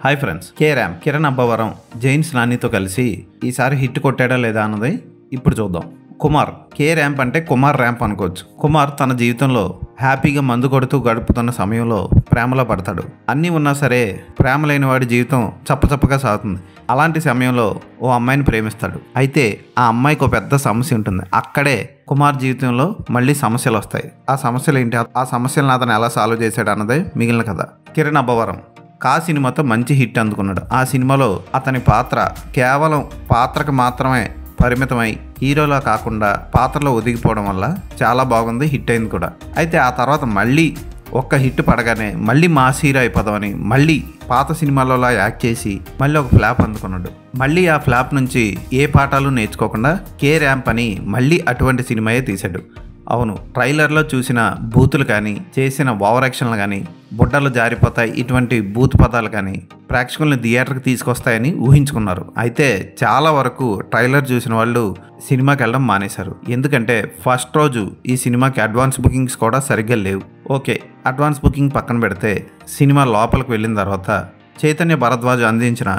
Hi friends, Kiran Abbavaram జైన్స్ నానితో కలిసి ఈసారి హిట్ కొట్టాడా లేదా అన్నది ఇప్పుడు చూద్దాం. కుమార్ ర్యాంప్ అంటే కుమార్ ర్యాంప్ అనుకోవచ్చు. కుమార్ తన జీవితంలో హ్యాపీగా మందు కొడుతూ గడుపుతున్న సమయంలో ప్రేమలో పడతాడు. అన్నీ ఉన్నా సరే ప్రేమ లేని వాడి జీవితం చప్పచప్పగా సాగుతుంది. అలాంటి సమయంలో ఓ అమ్మాయిని ప్రేమిస్తాడు. అయితే ఆ అమ్మాయికి ఒక పెద్ద సమస్య ఉంటుంది. అక్కడే కుమార్ జీవితంలో మళ్ళీ సమస్యలు వస్తాయి. ఆ సమస్యలు ఏంటి, ఆ సమస్యలను అతను ఎలా సాల్వ్ చేశాడు అన్నదే మిగిలిన కథ. కిరణ్ అబ్బవరం కా సినిమాతో మంచి హిట్ అందుకున్నాడు. ఆ సినిమాలో అతని పాత్ర కేవలం పాత్రకు మాత్రమే పరిమితమై హీరోలా కాకుండా పాత్రలో ఒదిగిపోవడం వల్ల చాలా బాగుంది, హిట్ అయింది కూడా. అయితే ఆ తర్వాత మళ్ళీ ఒక్క హిట్ పడగానే మళ్ళీ మాస్ హీరో అయిపోదామని మళ్ళీ పాత సినిమాలలో యాక్ట్ చేసి మళ్ళీ ఒక ఫ్లాప్ అందుకున్నాడు. మళ్ళీ ఆ ఫ్లాప్ నుంచి ఏ పాఠాలు నేర్చుకోకుండా ర్యాంప్ అని మళ్ళీ అటువంటి సినిమాయే తీశాడు. అవును, ట్రైలర్లో చూసిన బూతులు కానీ, చేసిన ఓవర్ యాక్షన్లు కానీ, బుడ్డలు జారిపోతాయి ఇటువంటి బూత్ పదాలు కానీ ప్రేక్షకుల్ని థియేటర్కి తీసుకొస్తాయని ఊహించుకున్నారు. అయితే చాలా వరకు ట్రైలర్ చూసిన వాళ్ళు సినిమాకి వెళ్ళడం మానేశారు. ఎందుకంటే ఫస్ట్ రోజు ఈ సినిమాకి అడ్వాన్స్ బుకింగ్స్ కూడా సరిగ్గా లేవు. ఓకే, అడ్వాన్స్ బుకింగ్ పక్కన పెడితే సినిమా లోపలికి వెళ్ళిన తర్వాత చైతన్య భరద్వాజ్ అందించిన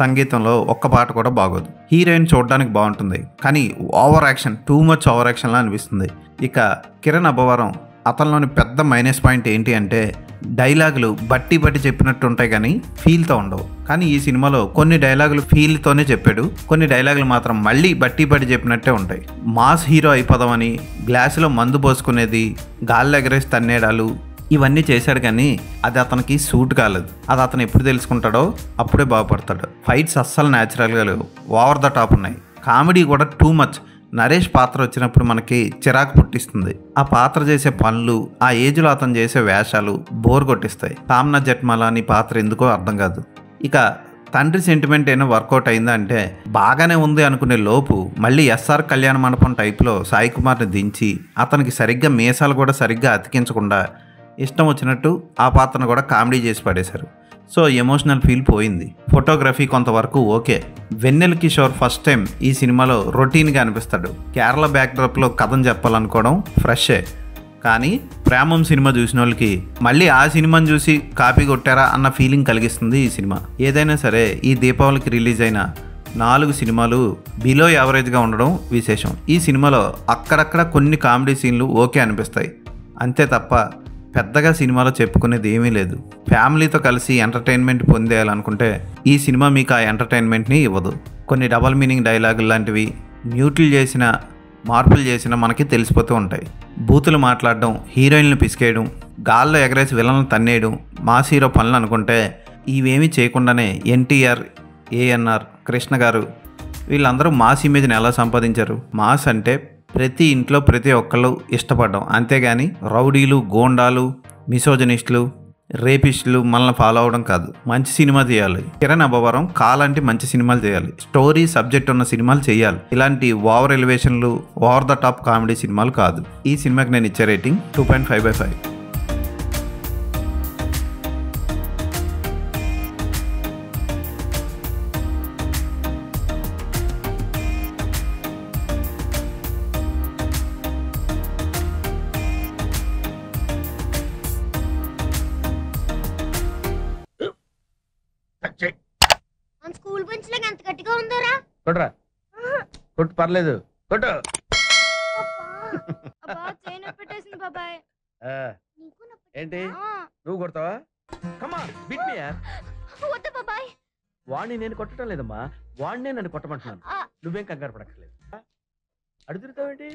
సంగీతంలో ఒక్క పాట కూడా బాగోదు. హీరోయిన్ చూడడానికి బాగుంటుంది కానీ over action, too much over యాక్షన్లా అనిపిస్తుంది. ఇక కిరణ్ అబ్బవరం అతనిలోని పెద్ద మైనస్ పాయింట్ ఏంటి అంటే డైలాగులు బట్టి చెప్పినట్టు ఉంటాయి కానీ ఫీల్తో ఉండవు. కానీ ఈ సినిమాలో కొన్ని డైలాగులు ఫీల్తోనే చెప్పాడు, కొన్ని డైలాగులు మాత్రం మళ్ళీ బట్టి చెప్పినట్టే ఉంటాయి. మాస్ హీరో అయిపోదామని గ్లాసులో మందు పోసుకునేది, గాల్లో ఎగరేసి తన్నేడాలు ఇవన్నీ చేశాడు కానీ అది అతనికి సూట్ కాలేదు. అది అతను ఎప్పుడు తెలుసుకుంటాడో అప్పుడే బాగుపడతాడు. ఫైట్స్ అస్సలు న్యాచురల్గా లేవు, ఓవర్ ద టాప్ ఉన్నాయి. కామెడీ కూడా టూ మచ్. నరేష్ పాత్ర వచ్చినప్పుడు మనకి చిరాకు పుట్టిస్తుంది. ఆ పాత్ర చేసే పనులు, ఆ ఏజ్లో అతను చేసే వేషాలు బోర్ కొట్టిస్తాయి. కామ్నా జట్మాలాని పాత్ర ఎందుకో అర్థం కాదు. ఇక తండ్రి సెంటిమెంట్ అయినా వర్కౌట్ అయిందా అంటే బాగానే ఉంది అనుకునే లోపు మళ్ళీ ఎస్ఆర్ కళ్యాణ మండపం టైప్లో సాయి కుమార్ని దించి అతనికి సరిగ్గా మీసాలు కూడా సరిగ్గా అతికించకుండా ఇష్టం వచ్చినట్టు ఆ పాత్రను కూడా కామెడీ చేసి పడేశారు. సో ఎమోషనల్ ఫీల్ పోయింది. ఫోటోగ్రఫీ కొంతవరకు ఓకే. వెన్నెల కిషోర్ ఫస్ట్ టైం ఈ సినిమాలో రొటీన్గా అనిపిస్తాడు. కేరళ బ్యాక్డ్రాప్లో కథను చెప్పాలనుకోవడం ఫ్రెషే. కానీ ప్రేమం సినిమా చూసిన వాళ్ళకి మళ్ళీ ఆ సినిమాని చూసి కాపీ కొట్టారా అన్న ఫీలింగ్ కలిగిస్తుంది ఈ సినిమా. ఏదైనా సరే ఈ దీపావళికి రిలీజ్ అయిన 4 సినిమాలు బిలో యావరేజ్గా ఉండడం విశేషం. ఈ సినిమాలో అక్కడక్కడ కొన్ని కామెడీ సీన్లు ఓకే అనిపిస్తాయి, అంతే తప్ప పెద్దగా సినిమాలో చెప్పుకునేది ఏమీ లేదు. ఫ్యామిలీతో కలిసి ఎంటర్టైన్మెంట్ పొందేయాలనుకుంటే ఈ సినిమా మీకు ఆ ఎంటర్టైన్మెంట్ని ఇవ్వదు. కొన్ని డబల్ మీనింగ్ డైలాగులు లాంటివి, మ్యూట్లు చేసిన, మార్పులు చేసిన మనకి తెలిసిపోతూ ఉంటాయి. బూతులు మాట్లాడడం, హీరోయిన్లు పిసికేయడం, గాల్లో ఎగరేసి విలన్లు తన్నేయడం మాస్ హీరో పనులు అనుకుంటే ఇవేమీ చేయకుండానే ఎన్టీఆర్, ఏఎన్ఆర్, కృష్ణ గారు వీళ్ళందరూ మాస్ ఇమేజ్ని ఎలా సంపాదించారు? మాస్ అంటే ప్రతి ఇంట్లో ప్రతి ఒక్కళ్ళు ఇష్టపడ్డం, అంతేగాని రౌడీలు, గోండాలు, మిసోజనిస్టులు, రేపిస్టులు మనల్ని ఫాలో అవడం కాదు. మంచి సినిమా చేయాలి. కిరణ్ అబ్బవరం కాలాంటి మంచి సినిమాలు చేయాలి. స్టోరీ సబ్జెక్ట్ ఉన్న సినిమాలు చేయాలి. ఇలాంటి ఓవర్ ఎలివేషన్లు, ఓవర్ ద టాప్ కామెడీ సినిమాలు కాదు. ఈ సినిమాకి నేను ఇచ్చే రేటింగ్ 2.5/5. స్కూల్ బెంచ్ లాగా ఎంత గట్టిగా ఉందోరా? కొట్రా, కొట్టు, పర్లేదు, కొట్టు. పెట్టేసింది బాబాయ్. ఏంటి నువ్వు కొడతావా? కమా బిట్ మీ యార్. వద్దు బాబాయ్. వాణ్ణి నేను కొట్టడం లేదమ్మా, వాణ్ణే నన్ను కొట్టమంటున్నాను. నువ్వేం కంగారు పడక్కర్లేదు. అడుగుతావేంటి?